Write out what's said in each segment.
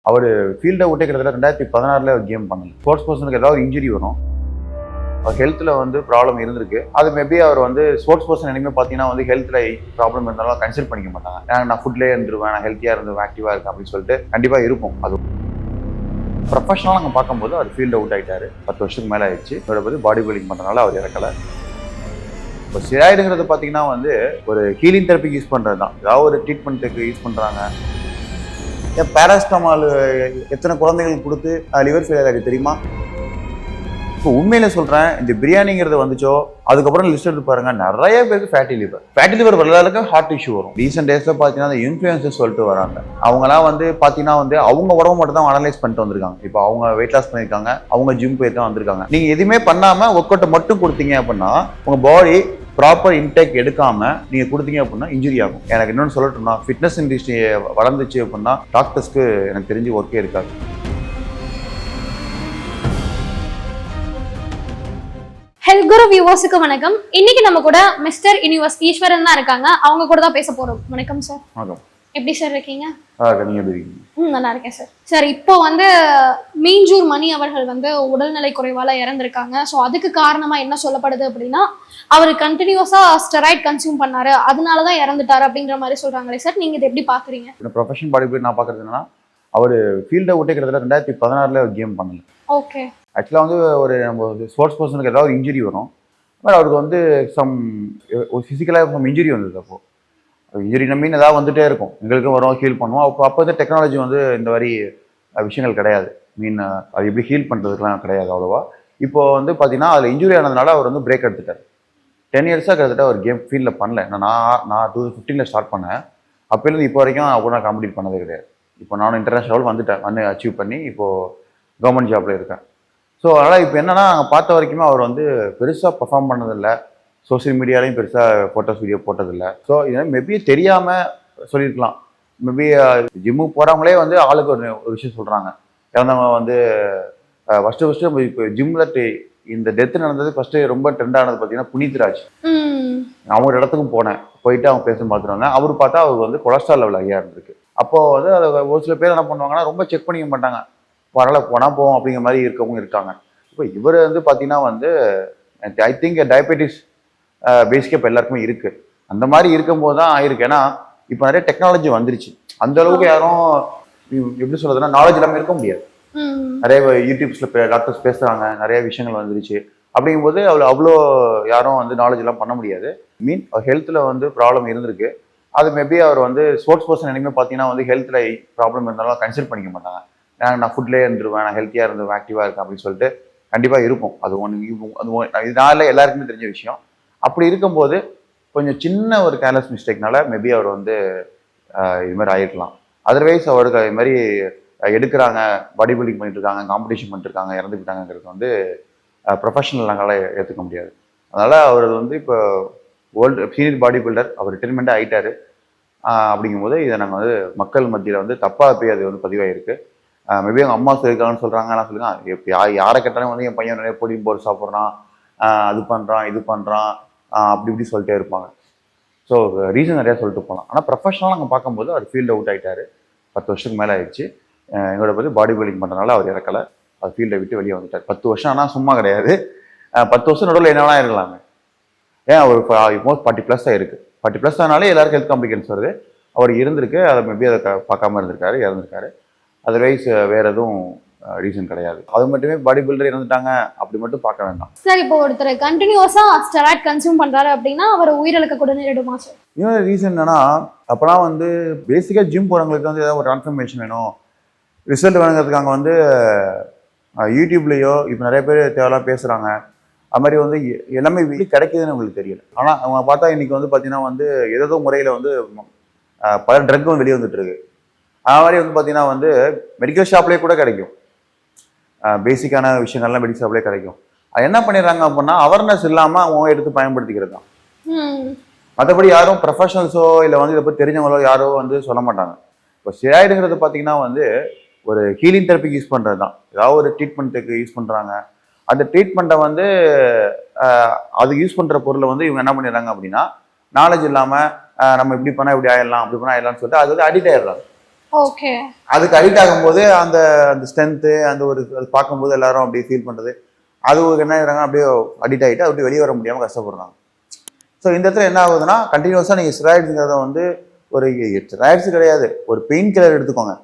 அவர் ஃபீல்டை விட்டே கிட்டத்தட்ட 2016 கேம் பண்ணல. ஸ்போர்ட்ஸ் பர்சனுக்கு ஏதாவது இன்ஜுரி வரும், அவர் ஹெல்த்தில் வந்து ப்ராப்ளம் இருந்திருக்கு. அது மேபி அவர் வந்து ஸ்போர்ட்ஸ் பர்சன் இனிமேல் பார்த்தீங்கன்னா வந்து ஹெல்த்தில் ப்ராப்ளம் இருந்தாலும் கன்சல்ட் பண்ணிக்க மாட்டாங்க. நான் ஃபுட்லேயே இருந்துருவேன், நான் ஹெல்த்தியாக இருந்து ஆக்டிவாக இருக்கேன் அப்படின்னு சொல்லிட்டு கண்டிப்பாக இருக்கும். அது ப்ரொஃபஷனலாக நாங்கள் பார்க்கும்போது அவர் ஃபீல்டு அவுட் ஆகிட்டார். 10 வருஷத்துக்கு மேலே ஆயிடுச்சு. இதோட பற்றி பாடி பில்டிங் பண்ணுறதுனால அவர் இறக்கலை. இப்போ ஸ்டெராய்டுங்கிறது பார்த்தீங்கன்னா வந்து ஒரு ஹீலிங் தெரப்பிக்கு யூஸ் பண்ணுறது தான். ஏதாவது ஒரு ட்ரீட்மெண்ட்டுக்கு யூஸ் பண்ணுறாங்க. ஏன் பேராஸ்டமால் எத்தனை குழந்தைங்களுக்கு கொடுத்து லிவர் ஃபெயிலியர் ஆகிருக்கு தெரியுமா? இப்போ உண்மையில சொல்கிறேன், இந்த பிரியாணிங்கிறது வந்துச்சோ அதுக்கப்புறம் லிஸ்ட் எடுத்து பாருங்க, நிறைய பேருக்கு ஃபேட்டி லிவர் வரலாறுக்கு ஹார்ட் இஷ்யூ வரும். ரீசெண்ட் டேஸில் பார்த்தீங்கன்னா அந்த இன்ஃப்ளூயன்சர்ஸ் சொல்லிட்டு வராங்க. அவங்களாம் வந்து பார்த்தீங்கன்னா வந்து அவங்க உடம்பு மட்டும் தான் அனலைஸ் பண்ணிட்டு வந்திருக்காங்க. இப்போ அவங்க வெயிட் லாஸ் பண்ணியிருக்காங்க, அவங்க ஜிம் போய் தான் வந்திருக்காங்க. நீங்கள் எதுவுமே பண்ணாமல் ஒர்க் அவுட்டை மட்டும் கொடுத்தீங்க அப்படின்னா உங்கள் பாடி ப்ராப்பர் இன்டேக் எடுக்காம நீங்க கொடுத்தீங்க அப்படின்னா இன்ஜுரி ஆகும். எனக்கு இன்னொன்று சொல்லட்டும்னா, ஃபிட்னஸ் இண்டஸ்ட்ரி வளர்ந்துச்சு அப்படின்னா டாக்டர்ஸ்க்கு எனக்கு தெரிஞ்சு ஒர்க்கே இருக்காது. ஹெல்த் குரு வியூவர்ஸுக்கு வணக்கம். இன்னைக்கு நம்ம கூட மிஸ்டர் யூனிவர்ஸ் ஈஸ்வரன் தான் இருக்காங்க. அவங்க கூட தான் பேச போறோம். வணக்கம் சார். வணக்கம். எப்படி சார் இருக்கீங்க? நீங்க எப்படி இருக்கீங்க? நல்லா இருக்கேன் சார். சார், இப்போ வந்து மீஞ்சூர் மணி அவர்கள் வந்து உடல்நிலை குறைவால இறந்திருக்காங்க. ஸோ அதுக்கு காரணமா என்ன சொல்லப்படுது அப்படின்னா, அவர் கண்டினியூஸா ஸ்டெராய்ட் கன்சியூம் பண்ணாரு, அதனாலதான் இறந்துட்டாரு அப்படிங்கிற மாதிரி சொல்றாங்களே சார். நீங்க இதை எப்படி பாக்குறீங்க? ப்ரொஃபஷனல் பாடி பில்டர் நான் பாக்குறது என்னன்னா, அவர் ஃபீல்டை விட்டே கிட்டத்தட்ட 2016 கேம் பண்ணல. ஓகே. ஆக்சுவலாக வந்து ஒரு நம்ம ஸ்போர்ட்ஸ் பர்சனுக்கு ஏதாவது இன்ஜுரி வரும், பட் அவருக்கு வந்து ஒரு ஃபிசிக்கலாக இன்ஜுரி வந்தது. அப்போ இன்ஜுரி மீன் ஏதாவது வந்துட்டே இருக்கும், எங்களுக்கும் வரும், ஹீல் பண்ணுவோம். அப்போ வந்து டெக்னாலஜி வந்து இந்த மாதிரி விஷயங்கள் கிடையாது. அது எப்படி ஹீல் பண்ணுறதுக்குலாம் கிடையாது அவ்வளோவா. இப்போ வந்து பார்த்தீங்கன்னா அதில் இன்ஜுரி ஆனதுனால அவர் வந்து பிரேக் எடுத்துட்டார். 10 இயர்ஸாக கிட்டத்தட்ட அவர் கேம் ஃபீல்டில் பண்ணல. நான் 2015 ஸ்டார்ட் பண்ணேன். அப்போலேருந்து இப்போ வரைக்கும் அவர் நான் காம்படிட் பண்ணதே கிடையாது. இப்போ நானும் இன்டர்நேஷனல் வந்துட்டேன், அச்சீவ் பண்ணி இப்போது கவர்மெண்ட் ஜாப்ல இருக்கேன். ஸோ அதனால் இப்போ என்னென்னா, நாங்கள் பார்த்த வரைக்குமே அவர் வந்து பெருசாக பர்ஃபார்ம் பண்ணதில்லை, சோசியல் மீடியாலையும் பெருசாக ஃபோட்டோஸ் வீடியோ போட்டதில்லை. ஸோ இதனால் மேபி தெரியாமல் சொல்லியிருக்கலாம். மேபி ஜிம்முக்கு போகிறவங்களே வந்து ஆளுக்கு ஒரு விஷயம் சொல்கிறாங்க. இறந்தவங்க வந்து ஃபஸ்ட்டு இப்போ ஜிம்மில் இந்த டெத்து நடந்தது ஃபஸ்ட்டு ரொம்ப ட்ரெண்ட் ஆனது பார்த்தீங்கன்னா புனித் ராஜ். அவங்க ஒரு இடத்துக்கும் போயிட்டு அவங்க பேச பார்த்துருவாங்க. அவர் பார்த்தா அவருக்கு வந்து கொலஸ்ட்ரால் லெவல் ஐயா இருந்திருக்கு. அப்போது வந்து அதை ஒரு சில பேர் என்ன பண்ணுவாங்கன்னா, ரொம்ப செக் பண்ணிக்க மாட்டாங்க, பரவாயில்ல போனால் போவோம் அப்படிங்கிற மாதிரி இருக்கவங்க இருக்காங்க. இப்போ இவர் வந்து பார்த்தீங்கன்னா வந்து ஐ திங்க் டயபெட்டிஸ் பேசிக்காக இப்போ எல்லாருக்குமே இருக்குது. அந்த மாதிரி இருக்கும்போது தான் ஆயிருக்கு. ஏன்னா இப்போ நிறைய டெக்னாலஜி வந்துருச்சு. அந்த அளவுக்கு யாரும் எப்படி சொல்றதுன்னா நாலேஜ் இல்லாமல் இருக்க முடியாது. நிறைய யூடியூப்ஸில் டாக்டர்ஸ் பேசுகிறாங்க, நிறைய விஷயங்கள் வந்துருச்சு. அப்படிங்கும்போது அவ்வளோ யாரும் வந்து நாலேஜ் எல்லாம் பண்ண முடியாது. ஹெல்த்தில் வந்து ப்ராப்ளம் இருந்திருக்கு. அது மேபி அவர் வந்து ஸ்போர்ட்ஸ் பர்சன் இனிமேல் பார்த்தீங்கன்னா வந்து ஹெல்த்தில் ப்ராப்ளம் இருந்தாலும் கன்சல்ட் பண்ணிக்க மாட்டாங்க. நான் ஃபுட்லேயே இருந்துருவேன், நான் ஹெல்த்தியாக இருந்து ஆக்டிவாக இருக்கேன் அப்படின்னு சொல்லிட்டு கண்டிப்பாக இருக்கும். அது இதனால எல்லாருக்குமே தெரிஞ்ச விஷயம். அப்படி இருக்கும்போது கொஞ்சம் சின்ன ஒரு கேர்லெஸ் மிஸ்டேக்னால மேபி அவர் வந்து இது மாதிரி ஆகிருக்கலாம். அதர்வைஸ் அவருக்கு அது மாதிரி எடுக்கிறாங்க, பாடி பில்டிங் பண்ணிட்டு இருக்காங்க, காம்படிஷன் பண்ணிட்டு இருக்காங்க, இறந்து போயிட்டாங்கிறது வந்து ப்ரொஃபஷனல் நாங்களால் ஏற்றுக்க முடியாது. அதனால் அவர் வந்து இப்போ வேர்ல்டு சீனியர் பாடி பில்டர், அவர் ரிட்டைர்மெண்ட்டாக ஆகிட்டார். அப்படிங்கும்போது இதை நாங்கள் வந்து மக்கள் மத்தியில் வந்து தப்பாக போய் அது வந்து பதிவாயிருக்கு. மேபி அவங்க அம்மா சொல்லியிருக்காங்கன்னு சொல்கிறாங்க. நான் சொல்லுங்க, யாரை கேட்டாலும் வந்து என் பையன் நிறைய பொடி போட்டு சாப்பிட்றான், அது பண்ணுறான், இது பண்ணுறான், அப்படி இப்படி சொல்லிட்டே இருப்பாங்க. ஸோ ரீசன் நிறையா சொல்லிட்டு போகலாம். ஆனால் ப்ரொஃபஷனலாக நாங்கள் பார்க்கும்போது அவர் ஃபீல்டு அவுட் ஆகிட்டார். 10 வருஷத்துக்கு மேலே ஆயிடுச்சு. எங்களோட பற்றி பாடி பில்டிங் பண்ணுறதுனால அவர் இறக்கலை, அவர் ஃபீல்டை விட்டு வெளியே வந்துட்டார். 10 வருஷம் ஆனால் சும்மா கிடையாது. 10 வருஷம் நடுவில் என்ன வேணா இருக்கலாங்க. ஏன் அவர் ஆல்மோஸ்ட் 40+ இருக்குது. 40+ ஆனாலே எல்லாருக்கும் ஹெல்த் காம்ப்ளிகேஷன்ஸ் வருது. அவர் இருந்திருக்கு, அதை மேபி அதை பார்க்காம இருந்திருக்காரு, இறந்துருக்காரு. அதர்வைஸ் வேற எதுவும் ரீசன் கிடையாது. அது மட்டுமே பாடி பில்டர் இறந்துட்டாங்க அப்படி மட்டும் பார்க்க வேண்டாம். சார், இப்போ ஒருத்தர் கண்டினியூஸா ஸ்டெராய்ட் கன்சியூம் பண்றாரு அப்படின்னா அவர் உயிரிழக்க கூட நேரிடுமா சார்? இன்னொரு ரீசன் என்னன்னா, அப்போலாம் வந்து பேசிக்காக ஜிம் போகிறவங்களுக்கு வந்து ஏதாவது ஒரு ட்ரான்ஸ்ஃபர்மேஷன் வேணும், ரிசல்ட் வேணுங்கிறதுக்காக வந்து யூடியூப்லேயோ இப்போ நிறைய பேர் தேவையெல்லாம் பேசுகிறாங்க. அது மாதிரி வந்து எல்லாமே வெளியே கிடைக்குதுன்னு உங்களுக்கு தெரியல. ஆனால் அவங்க பார்த்தா இன்னைக்கு வந்து பார்த்தீங்கன்னா வந்து ஏதோ முறையில் வந்து பல ட்ரக்கும் வெளியே வந்துட்டு இருக்கு. அது மாதிரி வந்து பார்த்தீங்கன்னா வந்து மெடிக்கல் ஷாப்லேயே கூட கிடைக்கும், பேசிக்கான விஷயங்கள்லாம் மெடிக்கல் ஷாப்லேயே கிடைக்கும். அது என்ன பண்ணிடுறாங்க அப்படின்னா, அவேர்னஸ் இல்லாமல் அவங்க எடுத்து பயன்படுத்திக்கிறது தான். மற்றபடி யாரும் ப்ரொஃபஷனல்ஸோ இல்லை வந்து இதை பற்றி தெரிஞ்சவங்களோ யாரோ வந்து சொல்ல மாட்டாங்க. இப்போ ஸ்டெராய்டுங்கிறது பார்த்தீங்கன்னா வந்து ஒரு ஹீலிங் தெரப்பிக்கு யூஸ் பண்ணுறது தான். ஏதாவது ஒரு ட்ரீட்மெண்ட்டுக்கு யூஸ் பண்ணுறாங்க. அந்த ட்ரீட்மெண்ட்டை வந்து அது யூஸ் பண்ணுற பொருளை வந்து இவங்க என்ன பண்ணிடுறாங்க அப்படின்னா, நாலேஜ் இல்லாமல் நம்ம இப்படி பண்ணால் இப்படி ஆயிடலாம், அப்படி பண்ணால் ஆயிடலாம்னு சொல்லிட்டு அது வந்து அடிக்ட் ஆயிடுறாங்க. ஓகே. அதுக்கு அடிக்ட் ஆகும்போது அந்த அந்த ஸ்ட்ரென்த்து அந்த ஒரு அது பார்க்கும்போது எல்லாரும் அப்படியே ஃபீல் பண்ணுறது, அது ஒரு என்ன ஆகுறாங்க, அப்படியே அடிக்ட் ஆகிட்டு அப்படி வெளியே வர முடியாமல் கஷ்டப்படுறாங்க. ஸோ இந்த இடத்துல என்ன ஆகுதுன்னா, கண்டினியூஸாக நீங்கள் ஸ்டெராய்ட்ஸுங்கிறத வந்து ஒரு ஸ்டெராய்ட்ஸ் கிடையாது, ஒரு பெயின் கில்லர் எடுத்துக்கோங்க.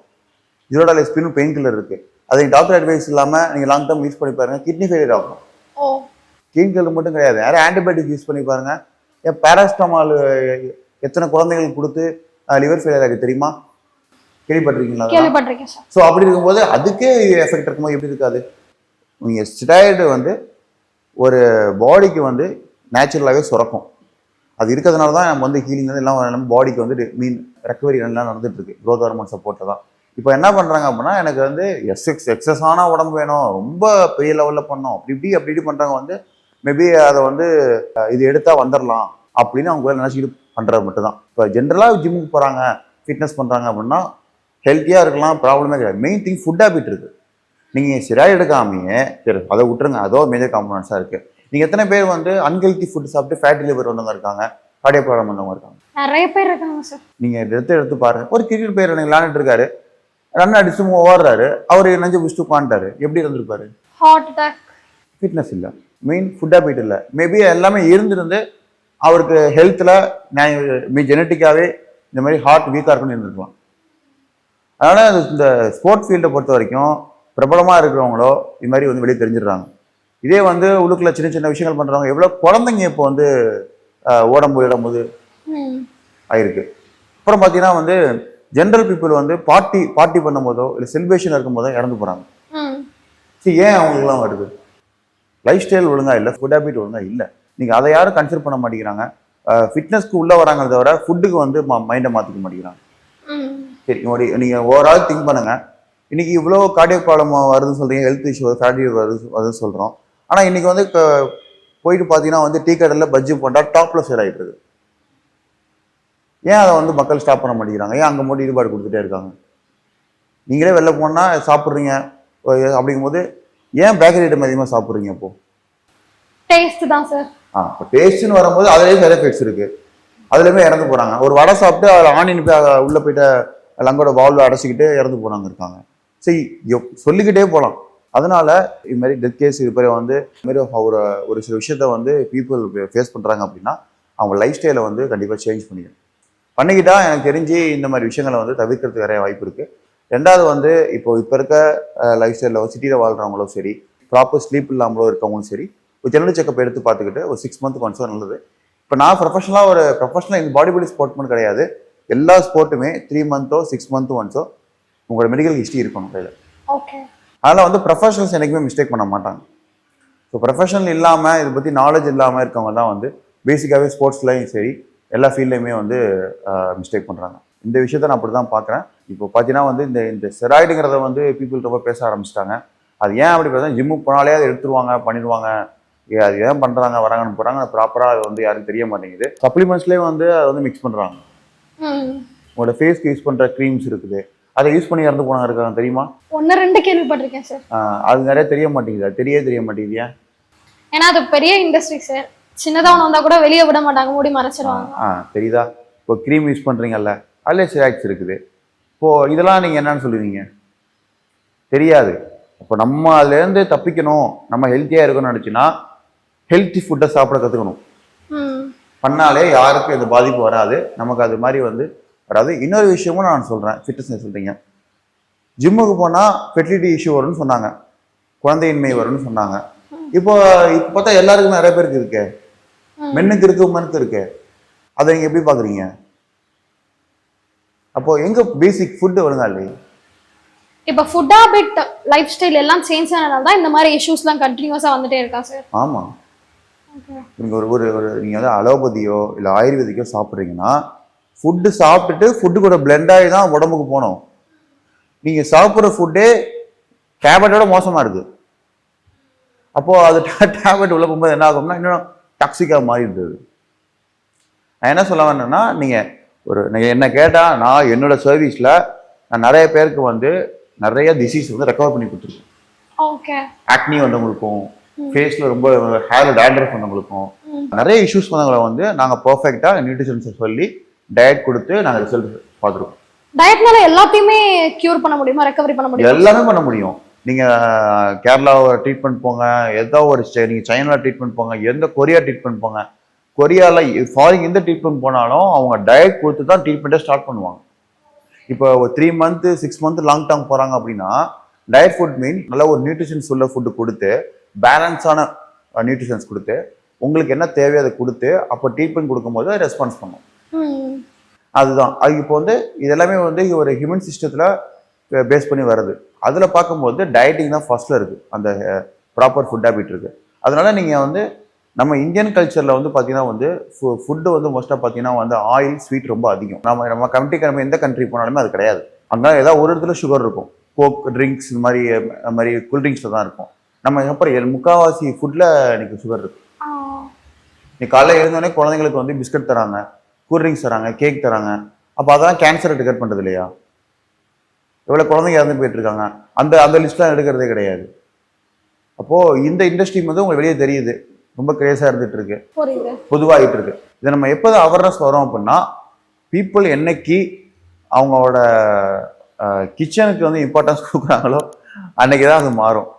இதோட ஸ்பின் பெயின் கில்லர் இருக்குது. அதை டாக்டர் அட்வைஸ் இல்லாமல் நீங்கள் லாங் டேர்ம் யூஸ் பண்ணி பாருங்கள், கிட்னி ஃபெயிலியர் ஆகும். பெயின் கில்லர் மட்டும் கிடையாது, யாரும் ஆன்டிபயோட்டிக் யூஸ் பண்ணி பாருங்க. ஏன் பேராஸ்டமால் எத்தனை குழந்தைங்களுக்கு கொடுத்து லிவர் ஃபெயிலியர் ஆகுது தெரியுமா? கேள்விப்பட்டிருக்கீங்களா? கேள்விப்பட்டிருக்கேன் சார். ஸோ அப்படி இருக்கும்போது அதுக்கே எஃபெக்ட் இருக்கும்போது எப்படி இருக்காது? நீங்கள் ஸ்டெராய்டு வந்து ஒரு பாடிக்கு வந்து நேச்சுரலாகவே சுரக்கும். அது இருக்கிறதுனால தான் நம்ம வந்து ஹீலிங் வந்து எல்லாம் நம்ம பாடிக்கு வந்து ரெக்கவரி எல்லாம் நடந்துட்டு இருக்கு, க்ரோத் ஹார்மோன் சப்போர்ட்டில் தான். இப்போ என்ன பண்ணுறாங்க அப்படின்னா, எனக்கு வந்து எக்ஸஸான உடம்பு வேணும், ரொம்ப பெரிய லெவலில் பண்ணோம், அப்படி இப்படி பண்ணுறாங்க. வந்து மேபி அதை வந்து இது எடுத்தால் வந்துடலாம் அப்படின்னு அவங்க நினச்சிக்கிட்டு பண்ணுறது மட்டும் தான். இப்போ ஜென்ரலாக ஜிம்முக்கு போகிறாங்க, ஃபிட்னஸ் பண்ணுறாங்க அப்படின்னா ஹெல்த்தியாக இருக்கலாம், ப்ராப்ளமே கிடையாது. மெயின் திங் ஃபுட் ஹேபிட் இருக்குது. நீங்கள் ஸ்டெராய்டு எடுக்காமையே சரி அதை விட்டுருங்க, அதோ மேஜர் காம்பனன்ஸாக இருக்குது. நீங்கள் எத்தனை பேர் வந்து அன்ஹெல்த்தி ஃபுட் சாப்பிட்டு ஃபேட்டி லிவர் வந்தவங்க இருக்காங்க, கார்டியக் ப்ராப்ளம் வந்தவங்க இருக்காங்க? நிறைய பேர் இருக்காங்க சார். நீங்கள் எடுத்து பாருங்க. ஒரு கிரிக்கெட் பிளேயர் நீங்கள் விளையாண்டுட்டு இருக்காரு, ரன் அடிச்சு ஓடுறாரு, அவர் நெஞ்சு பிடிச்சிட்டு உட்காந்துட்டாரு, எப்படி இருந்திருப்பாரு? Heart attack. ஃபிட்னஸ் இல்லை, மெயின் ஃபுட் ஹேபிட் இல்லை. மேபி எல்லாமே இருந்திருந்து அவருக்கு ஹெல்த்தில் ஜெனட்டிக்காகவே இந்த மாதிரி ஹார்ட் வீக்காக இருக்குன்னு இருந்திருக்கலாம். அதனால் இந்த ஸ்போர்ட்ஸ் ஃபீல்டை பொறுத்த வரைக்கும் பிரபலமாக இருக்கிறவங்களோ இது மாதிரி வந்து வெளியே தெரிஞ்சிடுறாங்க. இதே வந்து உள்ளுக்குள்ள சின்ன சின்ன விஷயங்கள் பண்ணுறவங்க எவ்வளோ குழந்தைங்க இப்போ வந்து ஓடும்போது ஆயிருக்கு. அப்புறம் பார்த்தீங்கன்னா வந்து ஜென்ரல் பீப்புள் வந்து பார்ட்டி பண்ணும்போதோ இல்லை செலிப்ரேஷன் இருக்கும்போதோ இறந்து போகிறாங்க. சரி, ஏன் அவங்களுக்குலாம் வருது? லைஃப் ஸ்டைல் ஒழுங்கா இல்லை, ஃபுட் ஹேபிட் ஒழுங்கா இல்லை. நீங்கள் அதை யாரும் கன்சிடர் பண்ண மாட்டேங்கிறாங்க. ஃபிட்னஸ்க்கு உள்ளே வராங்க தவிர ஃபுட்டுக்கு வந்து மைண்டை மாற்றிக்க மாட்டேங்கிறாங்க. சரி, நீங்கள் ஓவரால் திங்க் பண்ணுங்க. இன்னைக்கு இவ்வளோ கார்டியக் ப்ராப்ளம் வருதுன்னு சொல்றீங்க, ஹெல்த் இஷ்யூ ஃபேட்டி வருதுன்னு சொல்கிறோம். ஆனால் இன்னைக்கு வந்து போயிட்டு பார்த்தீங்கன்னா வந்து டீ கடையில் பஜ்ஜி போண்டா டாப்ல சேல் ஆகிட்டு இருக்கு. ஏன் அதை வந்து மக்கள் ஸ்டாப் பண்ண மாட்டேங்கிறாங்க? ஏன் அங்கே மட்டும் ஈடுபாடு கொடுத்துட்டே இருக்காங்க? நீங்களே வெளில போனால் சாப்பிட்றீங்க, அப்படிங்கும்போது ஏன் பேக்கரி ஐட்டம் அதிகமாக சாப்பிட்றீங்க? அப்போ டேஸ்ட் தான் சார். இப்போ டேஸ்ட்னு வரும்போது அதுலேயே சைட் எஃபெக்ட்ஸ் இருக்கு, அதுலேயுமே இறந்து போகிறாங்க. ஒரு வடை சாப்பிட்டு அதில் ஆனியன் உள்ளே போயிட்ட லங்கோட வால்வ் அடைச்சிக்கிட்டு இறந்து போனாங்க இருக்காங்க. சரி, சொல்லிக்கிட்டே போகலாம். அதனால இது மாதிரி டெத் கேஸ் இது மாதிரி வந்து இது மாதிரி ஒரு சில விஷயத்த வந்து பீப்புள் ஃபேஸ் பண்ணுறாங்க அப்படின்னா அவங்க லைஃப் ஸ்டைலை வந்து கண்டிப்பாக சேஞ்ச் பண்ணிக்கிட்டா எனக்கு தெரிஞ்சு இந்த மாதிரி விஷயங்களை வந்து தவிர்க்கிறதுக்கு நிறைய வாய்ப்பு இருக்குது. ரெண்டாவது வந்து இப்போ இருக்க லைஃப் ஸ்டைலில் சிட்டியில் வாழ்கிறவங்களும் சரி, ப்ராப்பர் ஸ்லீப் இல்லாமலோ இருக்கவங்களும் சரி, ஒரு ஜெனரல் செக்அப் எடுத்து பார்த்துக்கிட்டு ஒரு 6 மந்த் ஒன்ஸ் நல்லது. இப்போ நான் ப்ரொஃபஷனலாக இந்த பாடி பில்டிங் ஸ்போர்ட் மட்டும் கிடையாது, எல்லா ஸ்போர்ட்டுமே 3 மந்த்தோ 6 மந்த் ஒன்ஸோ உங்களோட மெடிக்கல் ஹிஸ்ட்ரி இருக்கணும் கையில். அதனால் வந்து ப்ரொஃபஷனல்ஸ் என்றைக்குமே மிஸ்டேக் பண்ண மாட்டாங்க. ஸோ ப்ரொஃபஷனல் இல்லாமல் இதை பற்றி நாலேஜ் இல்லாமல் இருக்கவங்க தான் வந்து பேசிக்காகவே ஸ்போர்ட்ஸ்லையும் சரி எல்லா ஃபீல்ட்லையுமே வந்து மிஸ்டேக் பண்ணுறாங்க. இந்த விஷயத்த நான் அப்படி தான் பார்க்குறேன். இப்போ பார்த்தீங்கன்னா வந்து இந்த ஸ்டெராய்டுங்கிறத வந்து பீப்புள் ரொம்ப பேச ஆரம்பிச்சிட்டாங்க. அது ஏன் அப்படி பார்த்தா ஜிம்முக்கு போனாலே அதை எடுத்துருவாங்க, பண்ணிடுவாங்க, அது ஏன் பண்ணுறாங்க வராங்கன்னு போகிறாங்க, ப்ராப்பராக அது வந்து யாரும் தெரிய மாட்டேங்குது. சப்ளிமெண்ட்ஸ்லேயே வந்து அதை வந்து மிக்ஸ் பண்ணுறாங்க. உங்களோட ஃபேஸ்க்கு யூஸ் பண்ணுற க்ரீம்ஸ் இருக்குது, அதை யூஸ் பண்ணி இறந்து போனாங்க இருக்காங்க தெரியுமா? 1-2 கேள்விப்பட்டிருக்கேன் சார். அது நிறைய தெரிய மாட்டேங்குது, அது தெரிய மாட்டேங்குது. ஏன்? ஏன்னா அது பெரிய இண்டஸ்ட்ரி சார். சின்னதாக ஒன்று வந்தால் கூட வெளியே விட மாட்டாங்க, மூடி மறைச்சிருவாங்க. தெரியுதா? இப்போ க்ரீம் யூஸ் பண்ணுறீங்கல்ல, அதில் ஸ்டெராய்ட்ஸ் இருக்குது. இப்போது இதெல்லாம் நீங்கள் என்னன்னு சொல்லுவீங்க? தெரியாது. இப்போ நம்ம அதுலேருந்து தப்பிக்கணும், நம்ம ஹெல்த்தியாக இருக்கணும்னு நினச்சின்னா ஹெல்த்தி ஃபுட்டை சாப்பிட கற்றுக்கணும். பண்ணாலே யாருக்கும் இந்த பாதிப்பு வராது, நமக்கு அது மாதிரி வந்து வராது. இன்னொரு விஷயமும் நான் சொல்கிறேன், ஃபிட்னஸ் சொல்கிறீங்க, ஜிம்முக்கு போனால் ஃபெர்டிலிட்டி இஷ்யூ வரும்னு சொன்னாங்க, குழந்தையின்மை வரும்னு சொன்னாங்க. இப்போ பார்த்தா எல்லாருக்கும் நிறைய பேருக்கு இருக்கு, மென்னுக்கு இருக்கு, உமனுக்கு இருக்கு. அதை நீங்கள் எப்படி பார்க்குறீங்க? அப்போ எங்க பேசிக் ஃபுட்டு வருங்க இல்லையா? இப்போ ஃபுட் ஹேபிட், லைஃப் ஸ்டைல் எல்லாம் சேஞ்ச் ஆனதால தான் இந்த மாதிரி இஷ்யூஸ்லாம் கண்டினியூஸாக வந்துட்டே இருக்கா சார்? ஆமாம். நீங்கள் ஒரு நீங்கள் வந்து அலோபதியோ இல்லை ஆயுர்வேதிக்கோ சாப்பிட்றீங்கன்னா ஃபுட்டு சாப்பிட்டுட்டு ஃபுட்டு கூட பிளெண்ட் ஆகி தான் உடம்புக்கு போகணும். நீங்கள் சாப்பிட்ற ஃபுட்டே டேப்லெட்டோட மோசமாக இருக்குது. அப்போது அது டேப்லெட் உள்ள போகும்போது என்ன ஆகும்னா இன்னும் டாக்ஸிக்காக மாறிடுது. நான் என்ன சொல்ல வேணும்னா, நீங்கள் என்ன கேட்டால் நான் என்னோட சர்வீஸில் நான் நிறைய பேருக்கு வந்து நிறைய டிசீஸ் வந்து ரெக்கவர் பண்ணி கொடுத்துருக்கேன். ஆக்னி வந்தவங்களுக்கும், ஃபேஸில் ரொம்ப ஹேர் டேண்ட்ரஃப் வந்தவங்களுக்கும், நிறைய இஷ்யூஸ் வந்தவங்களை வந்து நாங்கள் பர்ஃபெக்டாக நியூட்ரிஷன்ஸை சொல்லி டயட் கொடுத்து நாங்கள் ரிசல்ட் பார்த்துருக்கோம். டயட்னால எல்லாத்தையுமே கியூர் பண்ண முடியுமா, ரெக்கவரி பண்ண முடியுமா? எல்லாமே பண்ண முடியும். நீங்க கேரளா ட்ரீட்மெண்ட் போங்க, ஏதோ ஒரு நீங்க சைனால ட்ரீட்மெண்ட் போங்க, எந்த கொரியா ட்ரீட்மெண்ட் போங்க. கொரியால ஃபாரின் எந்த ட்ரீட்மெண்ட் போனாலும் அவங்க டயட் கொடுத்து தான் ட்ரீட்மெண்ட்டே ஸ்டார்ட் பண்ணுவாங்க. இப்போ ஒரு 3 மந்த் 6 மந்த் லாங் டேர்ம் போறாங்க அப்படின்னா டயட் ஃபுட் மீன் நல்ல ஒரு நியூட்ரிஷன்ஸ் உள்ள ஃபுட்டு கொடுத்து பேலன்ஸான நியூட்ரிஷன்ஸ் கொடுத்து உங்களுக்கு என்ன தேவையோ அதை கொடுத்து அப்போ ட்ரீட்மெண்ட் கொடுக்கும்போது ரெஸ்பான்ஸ் பண்ணும். அதுதான் அது இப்போ வந்து இது எல்லாமே வந்து ஒரு ஹியூமன் சிஸ்டத்தில் பேஸ் பண்ணி வருது. அதில் பார்க்கும்போது டயட்டிங் தான் ஃபர்ஸ்ட்ல இருக்கு, அந்த ப்ராப்பர் ஃபுட் ஹேபிட் இருக்கு. அதனால நீங்கள் வந்து நம்ம இந்தியன் கல்ச்சரில் வந்து பார்த்தீங்கன்னா வந்து ஃபுட்டு வந்து மோஸ்ட்டாக பார்த்தீங்கன்னா வந்து ஆயில் ஸ்வீட் ரொம்ப அதிகம். நம்ம கண்ட்ரிக்கு நம்ம எந்த கண்ட்ரி போனாலுமே அது கிடையாது. அதனால ஏதாவது ஒரு இடத்துல சுகர் இருக்கும், கோக் ட்ரிங்க்ஸ் இந்த மாதிரி கூல் ட்ரிங்க்ஸில் தான் இருக்கும். நம்ம அப்புறம் முக்கால்வாசி ஃபுட்டில் இன்னைக்கு சுகர் இருக்கு. நீ காலையில் எழுந்தோடனே குழந்தைங்களுக்கு வந்து பிஸ்கட் தராங்க, கூல் ட்ரிங்க்ஸ் தராங்க, கேக் தராங்க. அப்போ அதெல்லாம் கேன்சரை டிக்கெட் பண்ணுறது இல்லையா? எவ்வளோ குழந்தைங்க இறந்து போயிட்டு இருக்காங்க, அந்த லிஸ்ட்லாம் எடுக்கிறதே கிடையாது. அப்போது இந்த இண்டஸ்ட்ரி வந்து உங்களுக்கு வெளியே தெரியுது, ரொம்ப கிரேஸாக இருந்துட்டு இருக்கு, பொதுவாகிட்டு இருக்கு. இதை நம்ம எப்போ அவேர்னஸ் வரோம் அப்படின்னா பீப்புள் என்னைக்கு அவங்களோட கிச்சனுக்கு வந்து இம்பார்ட்டன்ஸ் கொடுக்குறாங்களோ அன்னைக்கு தான் அது மாறும்.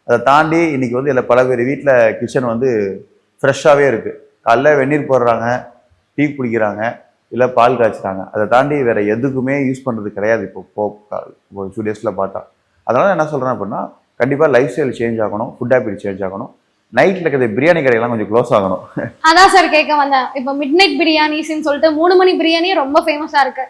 அதை தாண்டி இன்னைக்கு வந்து இல்லை பல பேர் வீட்டில் கிச்சன் வந்து ஃப்ரெஷ்ஷாகவே இருக்கு. காலைல வெந்நீர் போடுறாங்க, டீ குடிக்கிறாங்க, இல்லை பால் காய்ச்சுறாங்க. அதை தாண்டி வேற எதுக்குமே யூஸ் பண்ணுறது கிடையாது இப்போ 2 டேஸில் பார்த்தா. அதனால என்ன சொல்கிறேன் அப்படின்னா கண்டிப்பாக லைஃப் ஸ்டைல் சேஞ்ச் ஆகணும், ஃபுட் ஹேபிட் சேஞ்ச் ஆகணும். நைட்ல இருக்கிற பிரியாணி கடையெல்லாம் கொஞ்சம் க்ளோஸ் ஆகணும். அதான் சார் கேட்க வந்தேன். இப்போ மிட் நைட் பிரியாணிஸ்ன்னு சொல்லிட்டு 3 மணி பிரியாணி ரொம்ப ஃபேமஸா இருக்கு.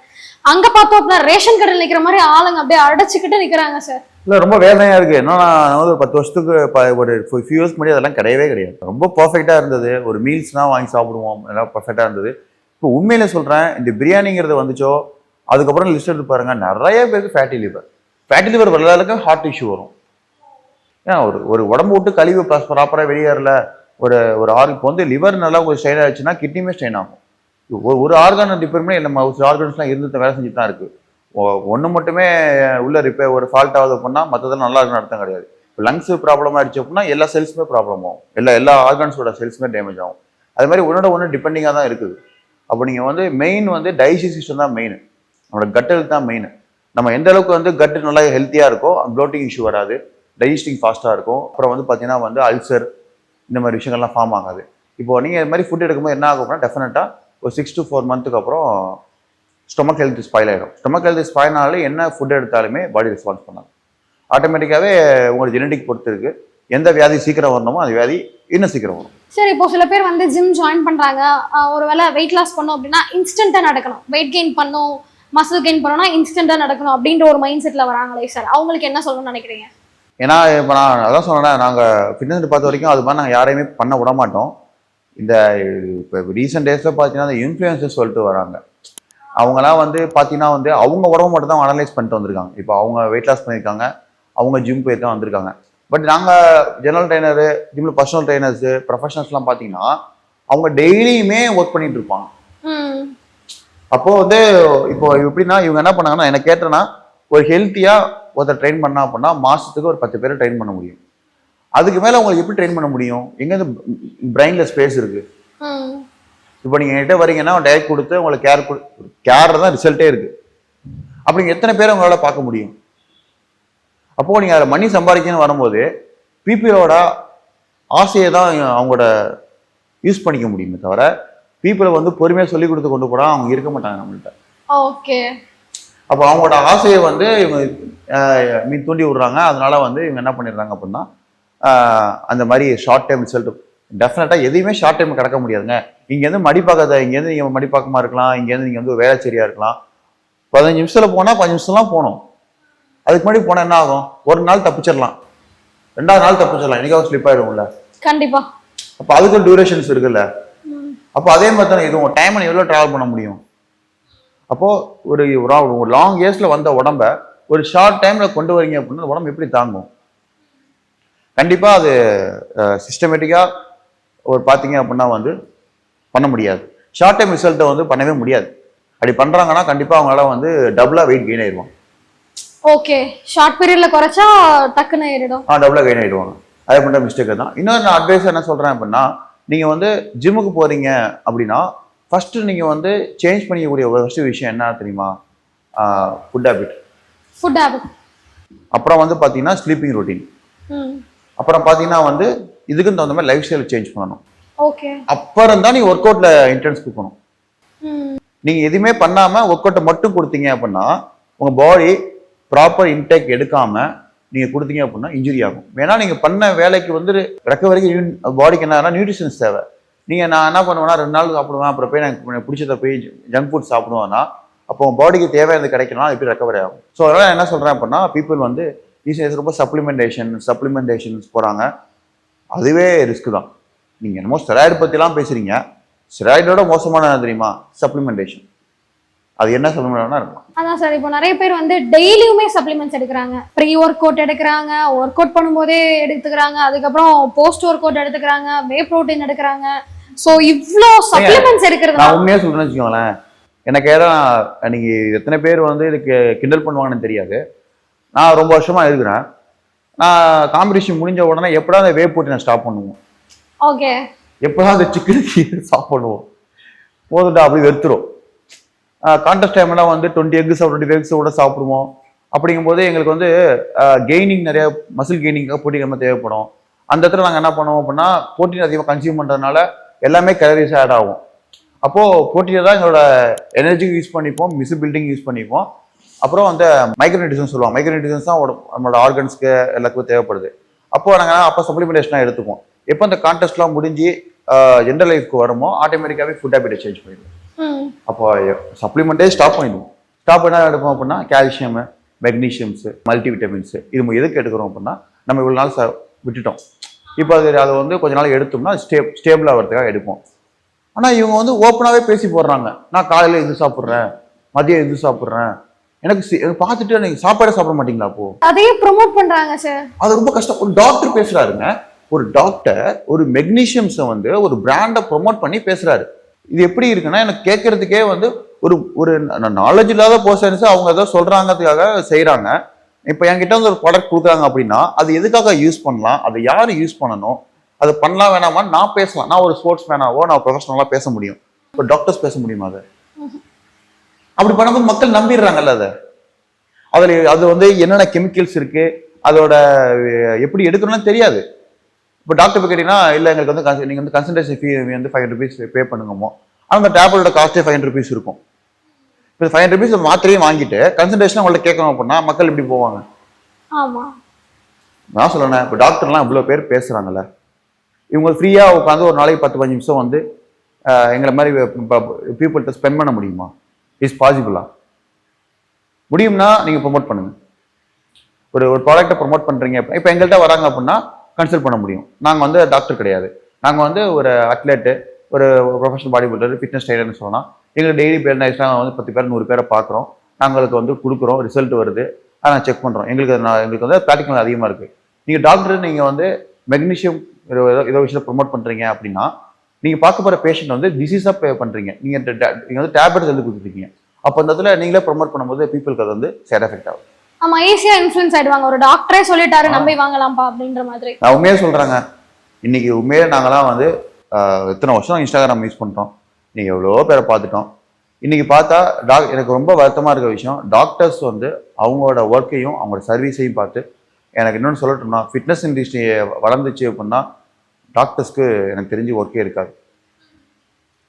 அங்க பார்த்தோம் அப்படின்னா ரேஷன் கடையில் நிக்கிற மாதிரி ஆளுங்க அப்படியே அடைச்சிக்கிட்டு நிக்கிறாங்க சார். இல்லை ரொம்ப வேதனையா இருக்கு. என்னன்னா ஒரு 10 வருஷத்துக்கு ஒரு ஃபியூ இயர்ஸ்க்கு முன்னாடி அதெல்லாம் கிடையவே கிடையாது. ரொம்ப பர்ஃபெக்டா இருந்தது. ஒரு மீல்ஸ்னா வாங்கி சாப்பிடுவோம், எல்லாம் பர்ஃபெக்டா இருந்தது. இப்போ உண்மையில சொல்றேன், இந்த பிரியாணிங்கிறது வந்துச்சோ அதுக்கப்புறம் லிஸ்ட் எடுத்து பாருங்க, நிறைய பேருக்கு ஃபேட்டி லிவர் வரலாளுக்கு ஹார்ட் இஷ்யூ வரும். ஏன்னா ஒரு உடம்பு விட்டு கழிவு ப்ராப்பராக வெளியேறல, ஒரு இப்போ வந்து லிவர் நல்லா ஒரு ஸ்ட்ரெயின் ஆச்சுன்னா கிட்னியுமே ஸ்ட்ரெயின் ஆகும். ஒரு ஆர்கான் டிபெண்ட் நம்ம ஆர்கன்ஸ்லாம் இருந்து வேலை செஞ்சுட்டு தான் இருக்கு. ஒன்று மட்டுமே உள்ள ரிப்பேர் ஒரு ஃபால்ட் ஆகுது அப்படின்னா மற்றதெல்லாம் நல்லா இருக்குன்னு அர்த்தம் கிடையாது. இப்போ லங்ஸ் ப்ராப்ளம் ஆயிடுச்சு அப்படின்னா எல்லா செல்ஸுமே ப்ராப்ளம் ஆகும், எல்லா ஆர்கன்ஸோட செல்ஸுமே டேமேஜ் ஆகும். அது மாதிரி ஒன்று டிபெண்டிங்காக தான் இருக்குது. அப்போ நீங்கள் வந்து மெயின் வந்து டைஜஸ்டிவ் சிஸ்டம் தான் மெயின், நம்மளோட கட் ஹெல்த் தான் மெயின். நம்ம எந்த அளவுக்கு வந்து கட்டு நல்லா ஹெல்த்தியாக இருக்கோ ப்ளோட்டிங் இஷ்யூ வராது, டைஜஸ்டிங் ஃபாஸ்ட்டாக இருக்கும். அப்புறம் வந்து பார்த்தீங்கன்னா வந்து அல்சர் இந்த மாதிரி விஷயங்கள்லாம் ஃபார்ம் ஆகாது. இப்போ நீங்கள் இது மாதிரி ஃபுட் எடுக்கும்போது என்ன ஆகும் அப்படின்னா டெஃபினட்டாக ஒரு 6 to 4 மந்த்துக்கு அப்புறம் ஸ்டொமக் ஹெல்த் ஸ்பாயில் ஆகிடும். ஸ்டொமக் ஹெல்த் ஸ்பாயில்னாலே என்ன ஃபுட் எடுத்தாலுமே பாடி ரெஸ்பான்ஸ் பண்ணாது. ஆட்டோமேட்டிக்காகவே உங்களோட ஜெனடிக் பொறுத்து இருக்கு, எந்த வியாதி சீக்கிரம் வரணுமோ அந்த வியாதி இன்னும் சீக்கிரம் வரும். சரி, இப்போ சில பேர் வந்து ஜிம் ஜாயின் பண்ணுறாங்க, ஒரு வேளை வெயிட் லாஸ் பண்ணோம் அப்படின்னா இன்ஸ்டண்ட்டாக நடக்கணும், வெயிட் கெயின் பண்ணணும், மசில் கெயின் பண்ணணும்னா இன்ஸ்டண்ட்டாக நடக்கணும் அப்படின்ற ஒரு மைண்ட் செட்டில் வராங்களே சார், அவங்களுக்கு என்ன சொல்லணும்னு நினைக்கிறீங்க? ஏன்னா இப்போ நான் அதான் சொன்னேன், நாங்கள் ஃபிட்னஸ் பார்த்த வரைக்கும் அது மாதிரி நாங்கள் யாரையுமே பண்ண விட மாட்டோம். இந்த இப்போ ரீசெண்ட் டேஸில் பார்த்தீங்கன்னா இந்த இன்ஃப்ளூயன்சர்ஸ் சொல்லிட்டு வராங்க. அவங்களாம் வந்து பார்த்தீங்கன்னா வந்து அவங்க உடம்பு மட்டும் தான் அனலைஸ் பண்ணிட்டு வந்திருக்காங்க. இப்போ அவங்க வெயிட் லாஸ் பண்ணியிருக்காங்க, அவங்க ஜிம் போயிருக்கா வந்திருக்காங்க. பட் நாங்கள் ஜெனரல் ட்ரைனரு, ஜிம்ல பர்சனல் ட்ரைனர்ஸு, ப்ரொஃபஷனல்ஸ்லாம் பார்த்தீங்கன்னா அவங்க டெய்லியுமே ஒர்க் பண்ணிட்டு இருப்பாங்க. அப்போ வந்து இப்போ எப்படின்னா இவங்க என்ன பண்ணாங்கன்னா எனக்கு கேட்டேன்னா ஒரு ஹெல்த்தியாக ஒருத்தர் ட்ரெயின் பண்ணா அப்படின்னா மாசத்துக்கு ஒரு 10 பேரை ட்ரெயின் பண்ண முடியும். அதுக்கு மேலே உங்களுக்கு எப்படி ட்ரெயின் பண்ண முடியும்? எங்கேருந்து பிரெயின்ல ஸ்பேஸ் இருக்கு? இப்போ நீங்கள் என்கிட்ட வரீங்கன்னா டயட் கொடுத்து உங்களுக்கு கேர் தான் ரிசல்ட்டே இருக்கு. அப்படி எத்தனை பேரை உங்களால் பார்க்க முடியும்? அப்போது நீங்கள் அதில் மணி சம்பாதிக்கணும்னு வரும்போது பீப்புளோட ஆசையை தான் அவங்களோட யூஸ் பண்ணிக்க முடியுமே தவிர பீப்புளை வந்து பொறுமையாக சொல்லி கொடுத்து கொண்டு போனால் அவங்க இருக்க மாட்டாங்க நம்மள்கிட்ட. ஓகே. அப்போ அவங்களோட ஆசையை வந்து இவங்க தூண்டி விடுறாங்க. அதனால வந்து இவங்க என்ன பண்ணிடுறாங்க அப்படின்னா அந்த மாதிரி ஷார்ட் டைம் ரிசல்ட். டெஃபினட்டாக எதையுமே ஷார்ட் டைம் கிடக்க முடியாதுங்க. இங்கேருந்து மடிப்பாக்காத, இங்கேருந்து நீங்கள் மடிப்பாக்கமாக இருக்கலாம், இங்கேருந்து நீங்கள் வந்து வேலைச்சேரியாக இருக்கலாம். 15 நிமிஷத்தில் போனால் 15 நிமிஷம்லாம் போகணும். அதுக்கு முன்னாடி போனால் என்ன ஆகும்? ஒரு நாள் தப்பிச்சிடலாம், 2வது நாள் தப்பிச்சிடலாம், என்னைக்காவது ஸ்லிப் ஆகிடும்ல. கண்டிப்பா. அப்போ அதுக்கு டியூரேஷன்ஸ் இருக்குல்ல. அப்போ அதே மாதிரி தானே இது உங்கள் டைமை எவ்வளோ ட்ராவல் பண்ண முடியும்? அப்போது ஒரு லாங் இயர்ஸில் வந்த உடம்ப ஒரு ஷார்ட் டைமில் கொண்டு வரீங்க அப்படின்னா உடம்பு எப்படி தாங்கும்? கண்டிப்பாக அது சிஸ்டமேட்டிக்காக ஒரு பார்த்தீங்க அப்படின்னா வந்து பண்ண முடியாது. ஷார்ட் டைம் ரிசல்ட்டை வந்து பண்ணவே முடியாது. அப்படி பண்ணுறாங்கன்னா கண்டிப்பாக அவங்களால வந்து டபுளாக வெயிட் கெயின் ஆயிடுவாங்க. ஓகே, ஷார்ட் பீரியட்ல குறைச்சா டக்குன்னு ஏறிடும். டபுளாக கெயின் ஆயிடுவாங்க. அதே பண்ணுற மிஸ்டேக் தான். இன்னொரு நான் அட்வைஸ் என்ன சொல்கிறேன் அப்படின்னா நீங்கள் வந்து ஜிம்முக்கு போகிறீங்க அப்படின்னா ஃபர்ஸ்ட் நீங்கள் வந்து சேஞ்ச் பண்ணிக்கக்கூடிய ஃபர்ஸ்ட் விஷயம் என்ன தெரியுமா? Food habit, food habit. அப்புறம் வந்து பார்த்தீங்கன்னா ஸ்லீப்பிங் ரொட்டீன், அப்புறம் பார்த்தீங்கன்னா வந்து இதுக்குன்னு தகுந்த மாதிரி லைஃப் ஸ்டைல் சேஞ்ச் பண்ணணும். ஓகே. அப்புறம் தான் நீங்கள் ஒர்க் அவுட்ல இன்டென்ஸ் கொடுக்கணும். நீங்கள் எதுவுமே பண்ணாமல் ஒர்க் அவுட்டை மட்டும் கொடுத்தீங்க அப்படின்னா உங்கள் பாடி ப்ராப்பர் இன்டேக் எடுக்காமல் நீங்கள் கொடுத்தீங்க அப்படின்னா இன்ஜுரி ஆகும். ஏன்னா நீங்கள் பண்ண வேலைக்கு வந்து ரெக்கவரிக்கு பாடிக்கு என்ன நியூட்ரிஷன்ஸ் தேவை. நீங்கள் நான் என்ன பண்ணுவேன்னா 2 நாள் சாப்பிடுவேன், அப்புறம் போய் எனக்கு பிடிச்சத போய் ஜங்க் ஃபுட் சாப்பிடுவேன்னா அப்போ உங்கள் பாடிக்கு தேவையானது கிடைக்கணும், அது எப்படி ரெக்கவரி ஆகும். ஸோ அதனால் என்ன சொல்கிறேன் அப்படின்னா பீப்புள் வந்து ரொம்ப சப்ளிமெண்டேஷன்ஸ் போகிறாங்க. அதுவே ரிஸ்க் தான். நீங்கள் என்னமோ ஸ்டெராய்டு பற்றிலாம் பேசுகிறீங்க, ஸ்டெராய்டோட மோசமான தெரியுமா சப்ளிமெண்டேஷன். அது என்ன சப்ளிமெண்ட் இருக்கும். அதான் சார், இப்போ நிறைய பேர் வந்து டெய்லியுமே சப்ளிமெண்ட்ஸ் எடுக்கிறாங்க. ப்ரீ ஒர்க் அவுட் எடுக்கிறாங்க, ஒர்க் அவுட் பண்ணும்போதே எடுத்துக்கிறாங்க, அதுக்கப்புறம் போஸ்ட் ஒர்க் அவுட் எடுத்துக்கிறாங்க, வே ப்ரோட்டீன் எடுக்கிறாங்க. ஸோ இவ்வளோ சப்ளிமெண்ட்ஸ் எடுக்கிறது நான் உண்மையாக சொல்றேன்னு வச்சுக்கோங்களேன். எனக்கு ஏதா நீங்க எத்தனை பேர் வந்து இதுக்கு கிண்டல் பண்ணுவாங்கன்னு தெரியாது. நான் ரொம்ப வருஷமா இருக்கிறேன். நான் காம்படிஷன் முடிஞ்ச உடனே எப்படா அந்த வே ப்ரோட்டீனை ஸ்டாப் பண்ணுவோம், ஓகே, எப்பதான் அந்த சிக்கன் ஸ்டாப் பண்ணுவோம், போதுட்டா அப்படி வெறுத்துரும். கான்டெஸ்ட் டைம்ல வந்து 20 எக்ஸ் 20 எக்ஸ் கூட சாப்பிடுவோம். அப்படிங்கும்போது எங்களுக்கு வந்து கெய்னிங் நிறைய மசில் கெய்னிங்காக ப்ரோட்டீன் ரொம்ப தேவைப்படும். அந்த இடத்துல நாங்கள் என்ன பண்ணுவோம் அப்படின்னா ப்ரோட்டீன் அதிகமாக கன்சியூம் பண்ணுறதுனால எல்லாமே கேலரிஸ் ஆட் ஆகும். அப்போது ப்ரோட்டீனை தான் எங்களோட எனர்ஜிக்கு யூஸ் பண்ணிப்போம், மிசில் பில்டிங் யூஸ் பண்ணிப்போம். அப்புறம் அந்த மைக்ரோநியூட்ரியன்ஸ் சொல்லுவாங்க, மைக்ரோநியூட்ரியன்ஸ் தான் நம்மளோட ஆர்கன்ஸ்க்கு எல்லாத்துக்கும் தேவைப்படுது. அப்போ நாங்கள் அப்போ சப்ளிமெண்டேஷனாக எடுத்துக்குவோம். எப்போ அந்த கான்டெஸ்ட்லாம் முடிஞ்சு ஜென்ரல் லைஃப்க்கு வருமோ ஆட்டோமேட்டிக்காகவே ஃபுட் ஹேபிட்டை சேஞ்ச் பண்ணிடுவோம். அப்போ சப்ளிமெண்ட்டே ஸ்டாப் பண்ணிடுவோம். ஸ்டாப் என்ன எடுப்போம் அப்படின்னா கால்சியம், மெக்னீஷியம்ஸு, மல்டிவிட்டமின்ஸு இது எதுக்கு எடுக்கிறோம் அப்படின்னா நம்ம இவ்வளோ நாள் விட்டுட்டோம். இப்போ அதை வந்து கொஞ்ச நாள் எடுத்தோம்னா ஸ்டேபிள் ஆகிறதுக்காக எடுப்போம். ஆனால் இவங்க வந்து ஓப்பனாகவே பேசி போடுறாங்க, நான் காலையில் இது சாப்பிட்றேன், மதியம் இது சாப்பிட்றேன், எனக்கு பார்த்துட்டு நீங்கள் சாப்பாடே சாப்பிட மாட்டீங்களா? அப்போ அதையே ப்ரொமோட் பண்ணுறாங்க சார். அது ரொம்ப கஷ்டம். ஒரு டாக்டர் பேசுறாருங்க, ஒரு டாக்டர் ஒரு மெக்னீஷியம்ஸை வந்து ஒரு பிராண்டை ப்ரொமோட் பண்ணி பேசுறாரு. இது எப்படி இருக்குன்னா எனக்கு கேட்கறதுக்கே வந்து ஒரு நாலேஜ் இல்லாத பர்சன்ஸ் அவங்க ஏதோ சொல்றாங்கிறதுக்காக செய்யறாங்க. இப்போ என்கிட்ட வந்து ஒரு ப்ராடக்ட் கொடுக்குறாங்க அப்படின்னா அது எதுக்காக யூஸ் பண்ணலாம், அதை யார் யூஸ் பண்ணணும், அது பண்ணலாம் வேணாமான்னு நான் பேசலாம். நான் ஒரு ஸ்போர்ட்ஸ் மேனாவோ நான் ப்ரொஃபஷனலாக பேச முடியும். இப்போ டாக்டர்ஸ் பேச முடியுமா? அதை அப்படி பண்ணும்போது மக்கள் நம்பிடுறாங்கல்ல. அது வந்து என்னென்ன கெமிக்கல்ஸ் இருக்கு, அதோட எப்படி எடுக்கணும்னு தெரியாது. இப்போ டாக்டர் போய் கேட்டீங்கன்னா இல்லை எங்களுக்கு வந்து நீங்கள் வந்து கன்சல்டேஷன் ஃபீ வந்து 500 rupees பே பண்ணுங்கமோ, ஆனால் அந்த டேப்லெட்டோட காஸ்ட்டே 500 rupees இருக்கும். இப்போ 500 rupees மாத்திரையும் வாங்கிட்டு கன்சல்டேஷன் உங்கள்ட்ட கேட்கணும் அப்படின்னா மக்கள் எப்படி போவாங்க? நான் சொல்லணேன். இப்போ டாக்டர்லாம் இவ்வளோ பேர் பேசுகிறாங்கல்ல, இவங்க ஃப்ரீயாக உட்காந்து ஒரு நாளைக்கு 10-15 நிமிஷம் வந்து எங்களை மாதிரி பீப்புள்கிட்ட ஸ்பெண்ட் பண்ண முடியுமா? இஸ் பாசிபிளா? முடியும்னா நீங்கள் ப்ரொமோட் பண்ணுங்க. ஒரு ப்ராடக்டை ப்ரொமோட் பண்ணுறீங்க. இப்போ எங்கள்கிட்ட வராங்க அப்படின்னா கன்சல்ட் பண்ண முடியும். நாங்கள் வந்து டாக்டர் கிடையாது, நாங்கள் வந்து ஒரு அத்லெட்டு, ஒரு ப்ரொஃபஷனல் பாடி பில்டர், ஃபிட்னஸ் ட்ரைனர்னு சொன்னால் எங்களுக்கு டெய்லி பேர் நாங்கள் வந்து 10 பேர் 100 பேரை பார்க்குறோம், நாங்களுக்கு வந்து கொடுக்குறோம், ரிசல்ட் வருது, அதை நான் செக் பண்ணுறோம். எங்களுக்கு வந்து ப்ராக்டிக்கல் அதிகமாக இருக்குது. நீங்கள் டாக்டர் நீங்கள் வந்து மெக்னீஷியம் ஏதோ விஷயத்தை ப்ரொமோட் பண்ணுறீங்க அப்படின்னா நீங்கள் பார்க்க போகிற பேஷண்ட் வந்து டிசீஸாக பே பண்ணுறீங்க. நீங்கள் வந்து டேப்லெட்ஸ் எழுதி கொடுத்துருக்கீங்க. அப்போ அந்த இடத்துல நீங்களே ப்ரொமோட் பண்ணும்போது பீப்புளுக்கு அது வந்து சைட் எஃபெக்ட் ஆகும். ஆமா, ஈஸியா இன்ஃப்ளூயன்ஸ் ஆயிடுவாங்க. ஒரு டாக்டரே சொல்லிட்டாரு நம்பி வாங்கலாம்ப்பா அப்படின்ற மாதிரி. நான் உண்மையே சொல்றேங்க, இன்னைக்கு உண்மையே நாங்களாம் வந்து எத்தனை வருஷம் இன்ஸ்டாகிராம் யூஸ் பண்ணிட்டோம், நீங்க எவ்வளோ பேரை பார்த்துட்டோம். இன்னைக்கு பார்த்தா எனக்கு ரொம்ப வருத்தமா இருக்க விஷயம், டாக்டர்ஸ் வந்து அவங்களோட ஒர்க்கையும் அவங்களோட சர்வீஸையும் பார்த்து எனக்கு இன்னொன்று சொல்லட்டோம்னா ஃபிட்னஸ் இண்டஸ்ட்ரி வளர்ந்துச்சு அப்படின்னா டாக்டர்ஸ்க்கு எனக்கு தெரிஞ்சு ஒர்க்கே இருக்காது.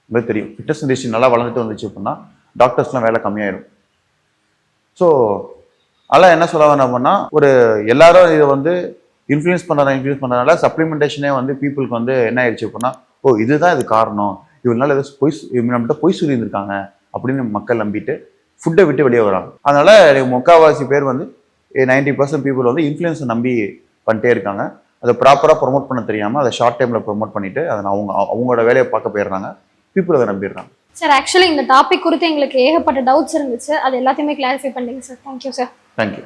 உங்களுக்கு தெரியும், ஃபிட்னஸ் இண்டஸ்ட்ரி நல்லா வளர்ந்துட்டு வந்துச்சு அப்படின்னா டாக்டர்ஸ்லாம் வேலை கம்மியாயிடும். ஸோ அதெல்லாம் என்ன சொல்ல வேணும் அப்படின்னா ஒரு எல்லாரும் இதை வந்து இன்ஃப்ளூயன்ஸ் பண்ணுறதுனால சப்ளிமெண்டேஷனே வந்து பீப்புளுக்கு வந்து என்ன ஆயிடுச்சு அப்படின்னா இதுதான் இது காரணம், இவனால ஏதோ நம்மகிட்ட பொய் சொல்லியிருந்திருக்காங்க அப்படின்னு மக்கள் நம்பிட்டு ஃபுட்டை விட்டு வெளியே வராங்க. அதனால முக்கால்வாசி பேர் வந்து 90% பீப்புள் வந்து இன்ஃப்ளூயன்ஸை நம்பி பண்ணிட்டே இருக்காங்க. அதை ப்ராப்பராக ப்ரொமோட் பண்ண தெரியாமல் அதை ஷார்ட் டைமில் ப்ரொமோட் பண்ணிட்டு அதை அவங்களோட வேலையை பார்க்க போயிடுறாங்க, பீப்புள் அதை நம்பிடுறாங்க. சார், ஆக்சுவலி இந்த டாபிக் குறித்து எங்களுக்கு ஏகப்பட்ட டவுட்ஸ் இருந்துச்சு, அது எல்லாத்தையுமே கிளாரிஃபை பண்ணிங்க சார். Thank you sir. தேங்க்யூ.